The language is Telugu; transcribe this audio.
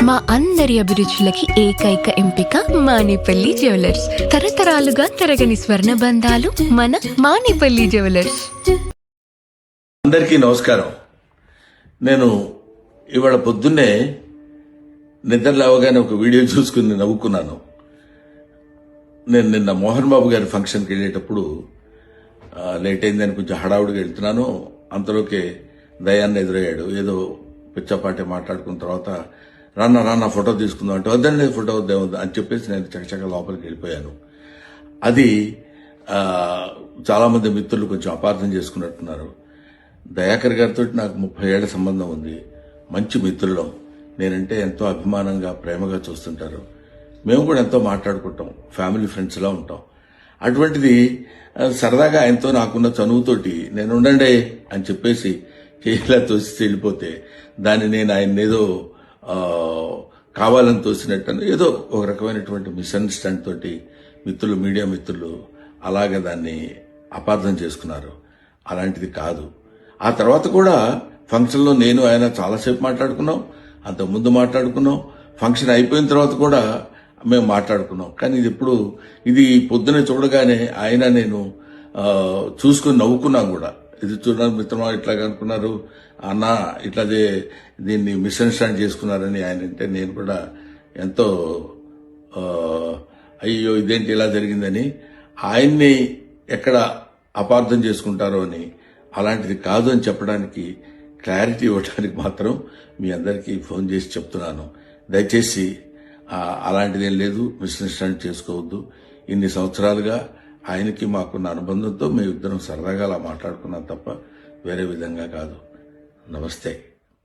మా అందరి అభిరుచులకి ఏకైక ఎంపిక మానేపల్లి జ్యువెలర్స్. తరతరాలుగా తరగని స్వర్ణ బంధాలు మన మానేపల్లి జ్యువెలర్స్. అందరికీ నమస్కారం. నేను ఇవాళ పొద్దున్నే నిద్ర లేవగానే ఒక వీడియో చూసుకుని నవ్వుకున్నాను. నేను నిన్న మోహన్ బాబు గారి ఫంక్షన్కి వెళ్ళేటప్పుడు లేట్ అయిందని కొంచెం హడావుడిగా వెళ్తున్నాను. అంతలోకే దయాన్ని ఎదురయ్యాడు. ఏదో పిచ్చపాటే మాట్లాడుకున్న తర్వాత రాన్న ఫోటో తీసుకుందాం అంటే వద్దండి ఫోటో వద్దే అని చెప్పేసి నేను చకచక లోపలికి వెళ్ళిపోయాను. అది చాలా మంది మిత్రులు కొంచెం అపార్థం చేసుకున్నట్టున్నారు. దయాకర్ గారితో నాకు 30 ఏళ్ల సంబంధం ఉంది. మంచి మిత్రులం. నేనంటే ఎంతో అభిమానంగా ప్రేమగా చూస్తుంటారు. మేము కూడా ఎంతో మాట్లాడుకుంటాం. ఫ్యామిలీ ఫ్రెండ్స్లా ఉంటాం. అటువంటిది సరదాగా ఆయనతో నాకున్న చనువుతోటి నేను ఉండండి అని చెప్పేసి ఇలా తోసి వెళ్ళిపోతే దాన్ని నేను ఆయన ఏదో కావాలని తోసినట్టు ఏదో ఒక రకమైనటువంటి మిస్అండర్స్టాండ్ తోటి మిత్రులు, మీడియా మిత్రులు అలాగే దాన్ని అపార్థం చేసుకున్నారు. అలాంటిది కాదు. ఆ తర్వాత కూడా ఫంక్షన్లో నేను ఆయన చాలాసేపు మాట్లాడుకున్నాం. అంతకుముందు మాట్లాడుకున్నాం. ఫంక్షన్ అయిపోయిన తర్వాత కూడా మేము మాట్లాడుకున్నాం. కానీ ఇది పొద్దునే చూడగానే ఆయన నేను చూసుకుని నవ్వుకున్నాం కూడా. ఇది చూడడానికి మిత్రమా ఇట్లాగా అనుకున్నారు అన్న, ఇట్లాదే దీన్ని మిస్అండర్స్టాండ్ చేసుకున్నారని ఆయన అంటే నేను కూడా ఎంతో అయ్యో ఇదేంటి ఇలా జరిగిందని, ఆయన్ని ఎక్కడ అపార్థం చేసుకుంటారో అని, అలాంటిది కాదు అని చెప్పడానికి క్లారిటీ ఇవ్వడానికి మాత్రం మీ అందరికీ ఫోన్ చేసి చెప్తున్నాను. దయచేసి అలాంటిదేం లేదు, మిస్అండర్స్టాండ్ చేసుకోవద్దు. ఇన్ని సంవత్సరాలుగా ఆయనకి మాకున్న అనుబంధంతో మేము ఇద్దరం సరదాగా అలా మాట్లాడుకున్నాం తప్ప వేరే విధంగా కాదు. నమస్తే.